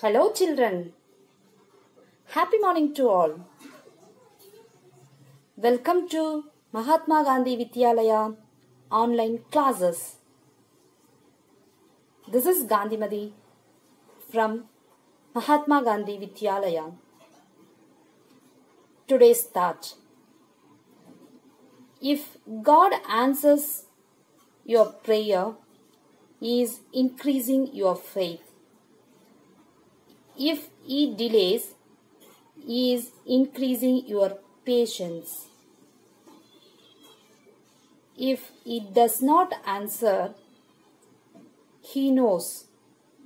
Hello children. Happy morning to all. Welcome to Mahatma Gandhi Vidyalaya online classes. This is Gandhimati from Mahatma Gandhi Vidyalaya. Today's thought. If God answers your prayer, He is increasing your faith. If He delays, He is increasing your patience. If He does not answer, He knows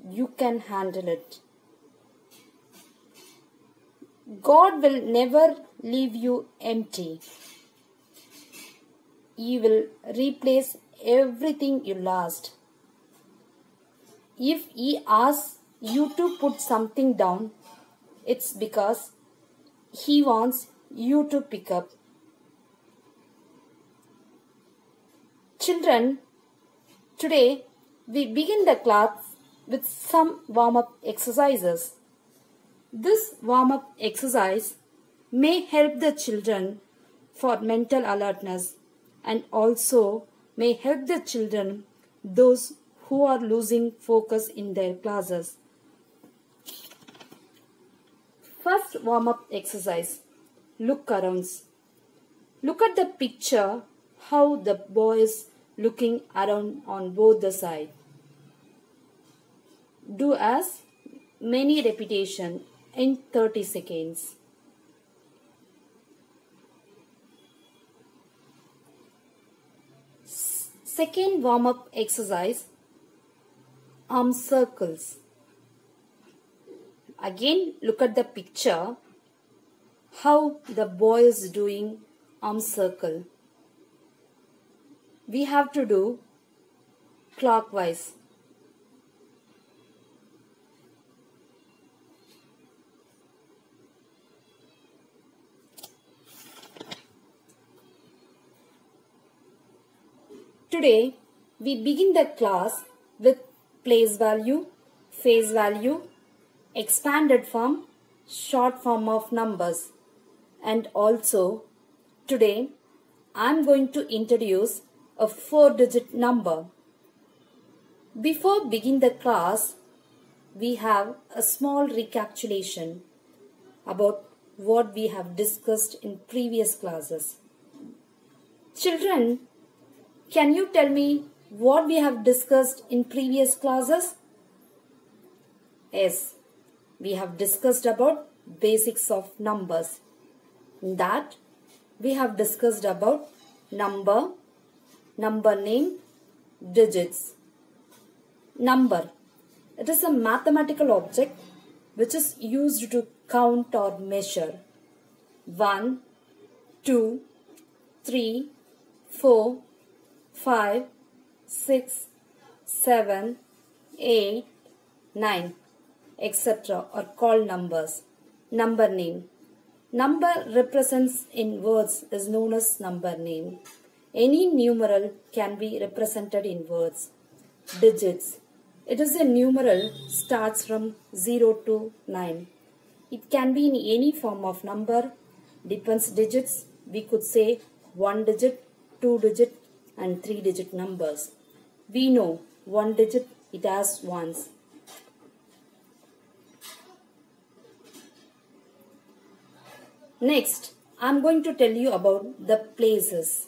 you can handle it. God will never leave you empty. He will replace everything you lost. If He asks you to put something down, it's because He wants you to pick up. Children, today we begin the class with some warm-up exercises. This warm-up exercise may help the children for mental alertness and also may help the children, those who are losing focus in their classes. First warm-up exercise. Look around. Look at the picture, how the boy is looking around on both the sides. Do as many repetitions in 30 seconds. Second warm-up exercise. Arm circles. Again, look at the picture, how the boy is doing arm circle. We have to do clockwise. Today, we begin the class with place value, face value, expanded form, short form of numbers. And also, today, I am going to introduce a 4-digit number. Before begin the class, we have a small recapitulation about what we have discussed in previous classes. Children, can you tell me what we have discussed in previous classes? Yes, we have discussed about basics of numbers. In that, we have discussed about number name, digits. Number. It is a mathematical object which is used to count or measure. 1, 2, 3, 4, 5, 6, 7, 8, 9, etc. are called numbers. Number name. Number represents in words is known as number name. Any numeral can be represented in words. Digits. It is a numeral starts from 0 to 9. It can be in any form of number. Depends digits. We could say 1 digit, 2 digit and 3 digit numbers. We know 1 digit it has ones. Next, I am going to tell you about the places.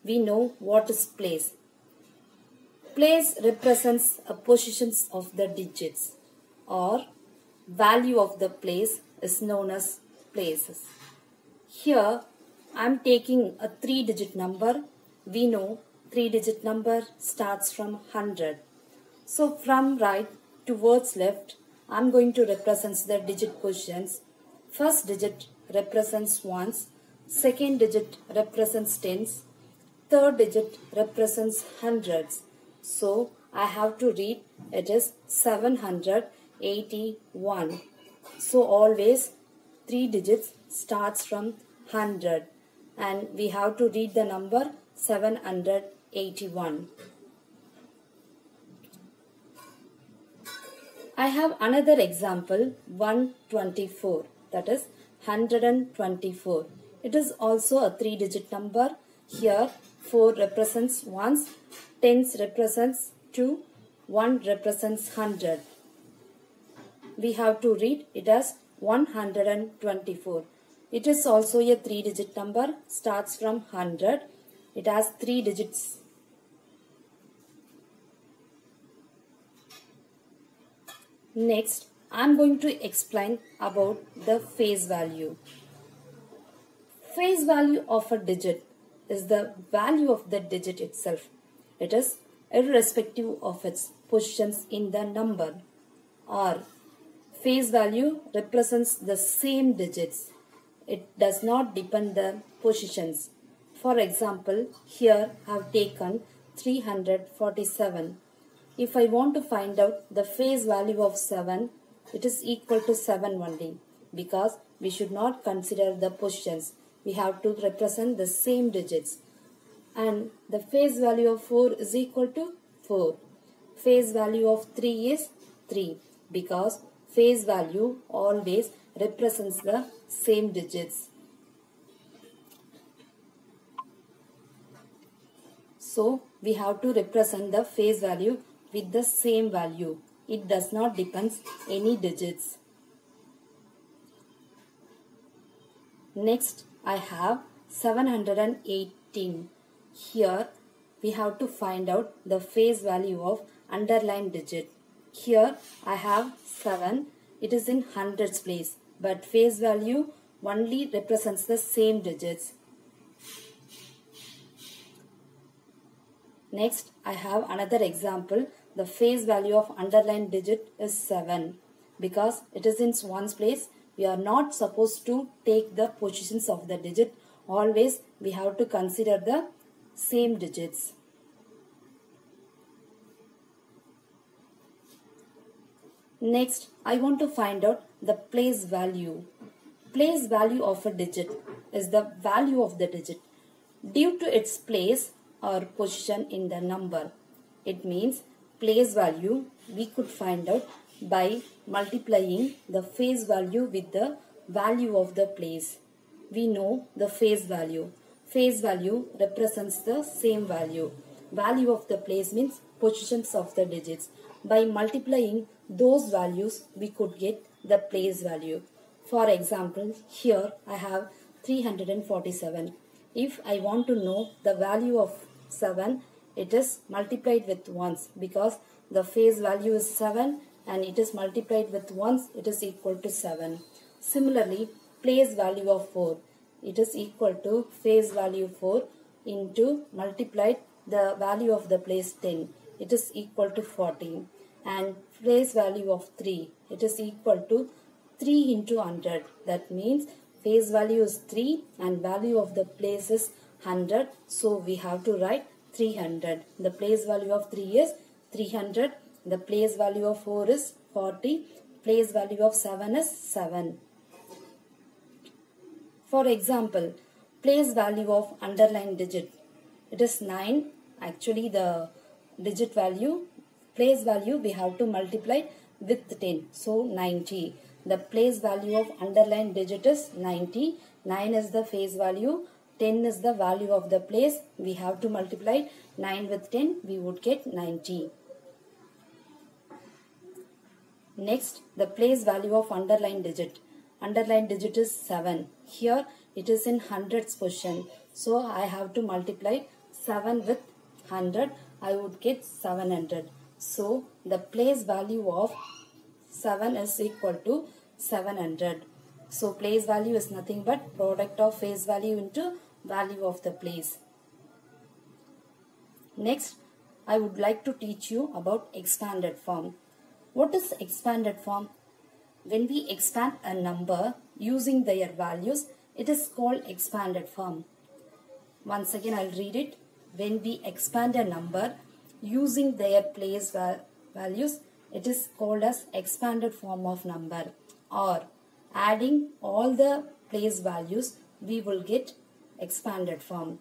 We know what is place. Place represents a positions of the digits or value of the place is known as places. Here, I am taking a 3-digit number. We know 3-digit number starts from 100. So, from right towards left, I am going to represent the digit positions. First digit represents ones, second digit represents tens, third digit represents hundreds. So, I have to read it is 781. So, always 3 digits starts from 100 and we have to read the number 781. I have another example 124, that is 124. It is also a 3-digit number. Here 4 represents ones, tens represents 2, 1 represents 100. We have to read it as 124. It is also a 3-digit number, starts from 100. It has 3 digits. Next, I am going to explain about the face value. Face value of a digit is the value of the digit itself. It is irrespective of its positions in the number. Or face value represents the same digits. It does not depend the positions. For example, here I have taken 347. If I want to find out the face value of 7, it is equal to 7 only, because we should not consider the positions. We have to represent the same digits. And the face value of 4 is equal to 4. Face value of 3 is 3, because face value always represents the same digits. So we have to represent the face value with the same value. It does not depend any digits. Next, I have 718. Here we have to find out the face value of underlined digit. Here I have 7. It is in hundreds place, but face value only represents the same digits. Next, I have another example. The face value of underlined digit is 7. Because it is in ones place, we are not supposed to take the positions of the digit. Always we have to consider the same digits. Next, I want to find out the place value. Place value of a digit is the value of the digit due to its place or position in the number. It means place value we could find out by multiplying the face value with the value of the place. We know the face value. Face value represents the same value. Value of the place means positions of the digits. By multiplying those values, we could get the place value. For example, here I have 347. If I want to know the value of 7, it is multiplied with ones, because the face value is 7 and it is multiplied with ones, it is equal to 7. Similarly, place value of 4, it is equal to face value 4 into multiplied the value of the place 10, it is equal to 14. And place value of 3, it is equal to 3 into 100. That means face value is 3 and value of the place is 100. So we have to write 300. The place value of 3 is 300. The place value of 4 is 40. Place value of 7 is 7. For example, place value of underlined digit. It is 9. Actually the digit value, place value we have to multiply with 10. So 90. The place value of underlined digit is 90. 9 is the face value. 10 is the value of the place. We have to multiply 9 with 10. We would get 90. Next, the place value of underlined digit. Underlined digit is 7. Here it is in hundreds position. So I have to multiply 7 with 100. I would get 700. So the place value of 7 is equal to 700. So place value is nothing but product of face value into value of the place. Next, I would like to teach you about expanded form. What is expanded form? When we expand a number using their values, it is called expanded form. Once again, I'll read it. When we expand a number using their place values, it is called as expanded form of number. Or adding all the place values, we will get expanded form.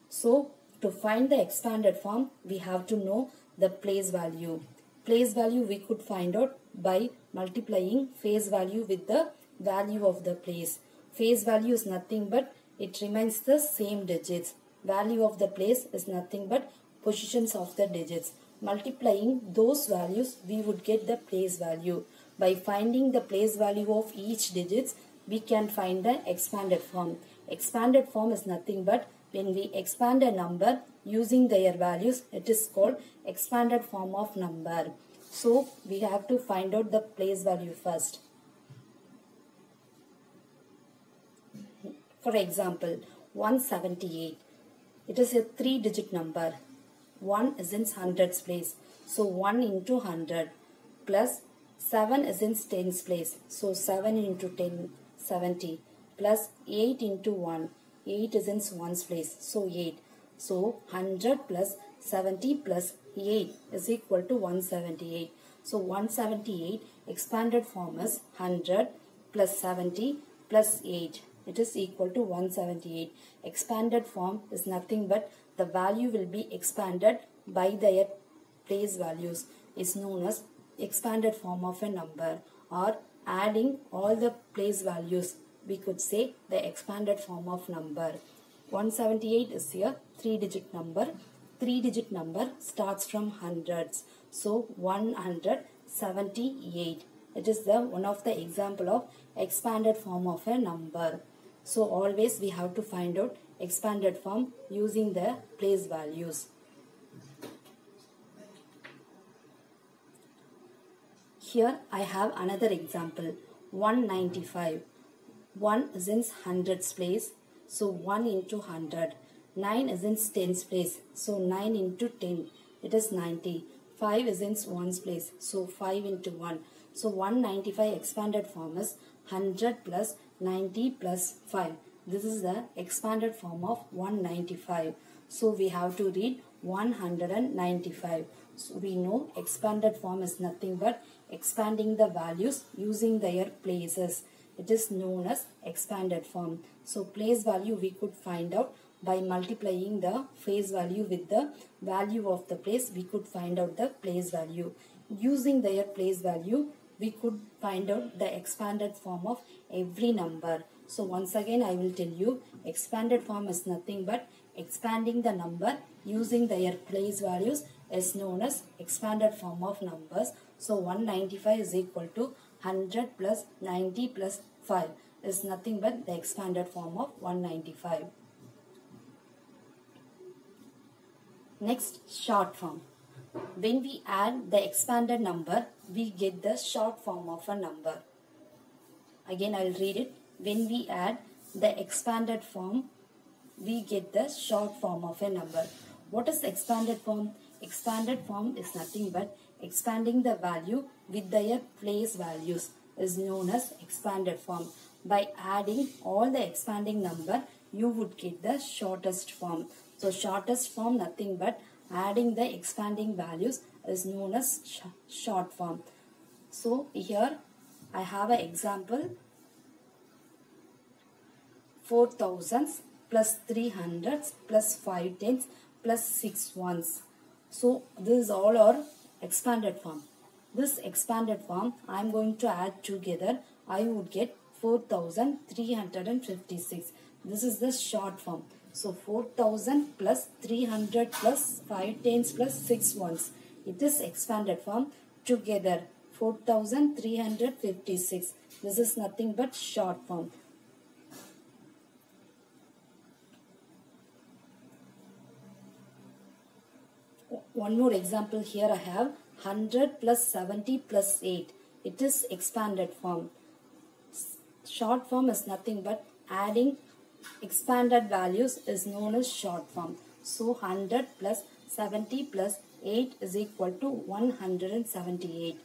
So to find the expanded form, we have to know the place value. place value we could find out by multiplying face value with the value of the place. Face value is nothing but it remains the same digits. Value of the place is nothing but positions of the digits. Multiplying those values, we would get the place value. By finding the place value of each digits, we can find the expanded form. Expanded form is nothing but when we expand a number using their values, it is called expanded form of number. So we have to find out the place value first. For example, 178. It is a 3-digit number. 1 is in hundreds place. So 1 into 100 plus 7 is in tens place. So 7 into 10, 70 plus 8 into 1. 8 is in ones place. So 8. So 100 plus 70 plus 8 is equal to 178. So 178 expanded form is 100 plus 70 plus 8. It is equal to 178. Expanded form is nothing but the value will be expanded by their place values. Is known as expanded form of a number, or adding all the place values, we could say the expanded form of number. 178 is a 3-digit number. 3-digit number starts from hundreds. So 178. It is the one of the example of expanded form of a number. So always we have to find out expanded form using the place values. Here I have another example. 195. 1 is in hundreds place. So 1 into 100. 9 is in tens place. So 9 into 10. It is 90. 5 is in ones place. So 5 into 1. So 195 expanded form is 100 plus 90 plus 5. This is the expanded form of 195. So we have to read 195. So we know expanded form is nothing but expanding the values using their places. It is known as expanded form. So place value we could find out by multiplying the face value with the value of the place. We could find out the place value. Using their place value, we could find out the expanded form of every number. So once again I will tell you, expanded form is nothing but expanding the number using their place values is known as expanded form of numbers. So 195 is equal to 100 plus 90 plus 5 is nothing but the expanded form of 195. Next, short form. When we add the expanded number, we get the short form of a number. Again, I will read it. When we add the expanded form, we get the short form of a number. What is expanded form? Expanded form is nothing but expanding the value with their place values is known as expanded form. By adding all the expanding number, you would get the shortest form. So shortest form nothing but adding the expanding values is known as short form. So here I have an example. 4,000s plus 300s plus 5 tens plus 6 ones. So this is all our expanded form. This expanded form I am going to add together. I would get 4,356. This is the short form. So 4,000 plus 300 plus 5 tens plus 6 ones. It is expanded form together. 4,356. This is nothing but short form. One more example here I have 100 plus 70 plus 8. It is expanded form. Short form is nothing but adding expanded values is known as short form. So 100 plus 70 plus 8 is equal to 178.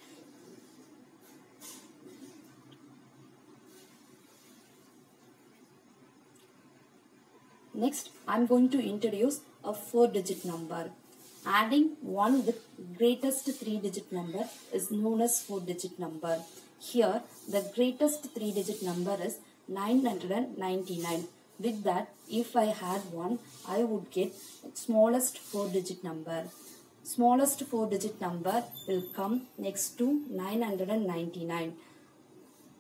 Next, I am going to introduce a 4-digit number. Adding 1 with greatest 3-digit number is known as 4-digit number. Here, the greatest 3-digit number is 999. With that, if I had 1, I would get smallest 4-digit number. Smallest 4-digit number will come next to 999.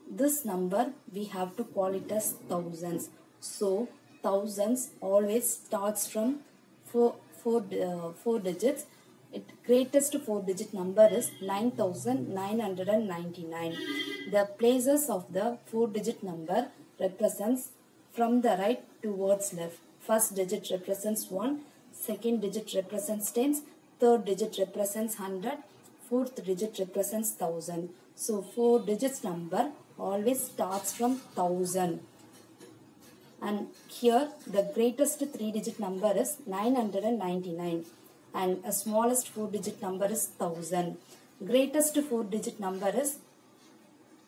This number we have to call it as thousands. So thousands always starts from four digits. Greatest 4-digit number is 9999. The places of the 4-digit number represents from the right towards left. First digit represents 1, second digit represents tens, third digit represents 100, fourth digit represents 1000. So 4 digits number always starts from 1000. And here the greatest 3-digit number is 999 and a smallest 4-digit number is 1000. Greatest 4-digit number is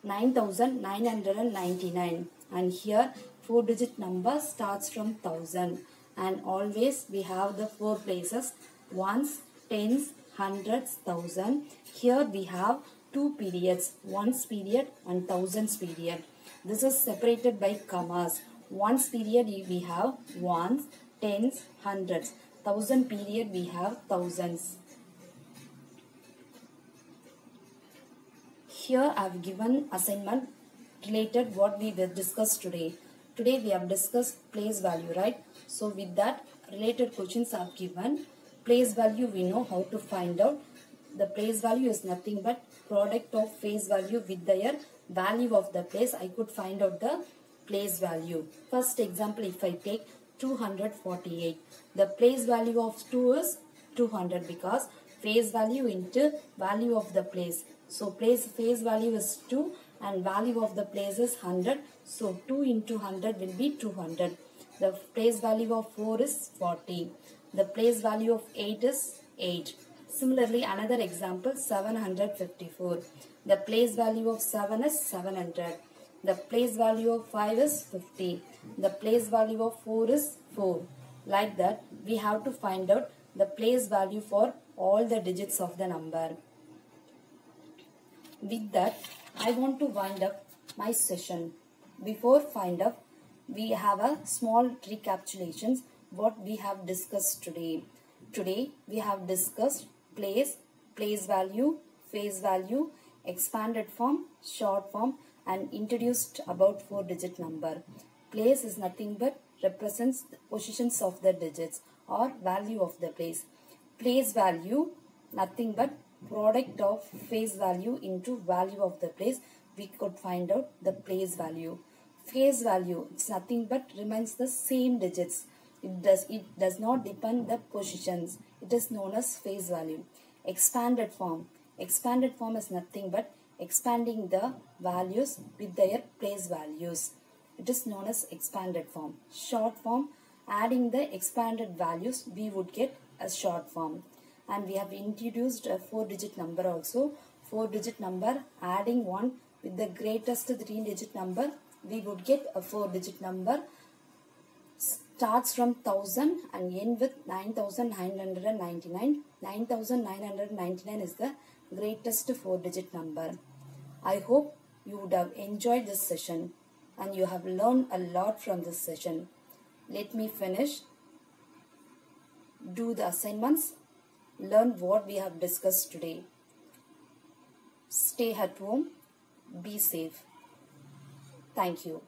9999 and here 4-digit number starts from 1000 and always we have the 4 places ones, tens, hundreds, thousand. Here we have 2 periods, ones period and thousands period. This is separated by commas. Ones period we have ones, tens, hundreds. Thousand period we have thousands. Here I have given assignment related what we will discuss today. Today we have discussed place value, right? So with that related questions I have given. Place value we know how to find out. The place value is nothing but product of face value with their value of the place. I could find out the place value. First example, if I take 248, the place value of 2 is 200 because face value into value of the place. So face value is 2 and value of the place is 100. So 2 into 100 will be 200. The place value of 4 is 40. The place value of 8 is 8. Similarly, another example, 754. The place value of 7 is 700. The place value of 5 is 50. The place value of 4 is 4. Like that, we have to find out the place value for all the digits of the number. With that, I want to wind up my session. Before find up, we have a small recapitulations what we have discussed today. Today, we have discussed place value, face value, expanded form, short form, and introduced about 4-digit number. Place is nothing but represents the positions of the digits or value of the place. Place value nothing but product of face value into value of the place. We could find out the place value. Face value, it's nothing but remains the same digits. It does not depend the positions. It is known as face value. Expanded form. Expanded form is nothing but expanding the values with their place values. It is known as expanded form. Short form, adding the expanded values, we would get a short form. And we have introduced a 4-digit number also. 4-digit number, adding 1 with the greatest 3-digit number, we would get a 4-digit number. Starts from 1000 and end with 9999. 9999 is the greatest 4-digit number. I hope you would have enjoyed this session and you have learned a lot from this session. Let me finish. Do the assignments. Learn what we have discussed today. Stay at home. Be safe. Thank you.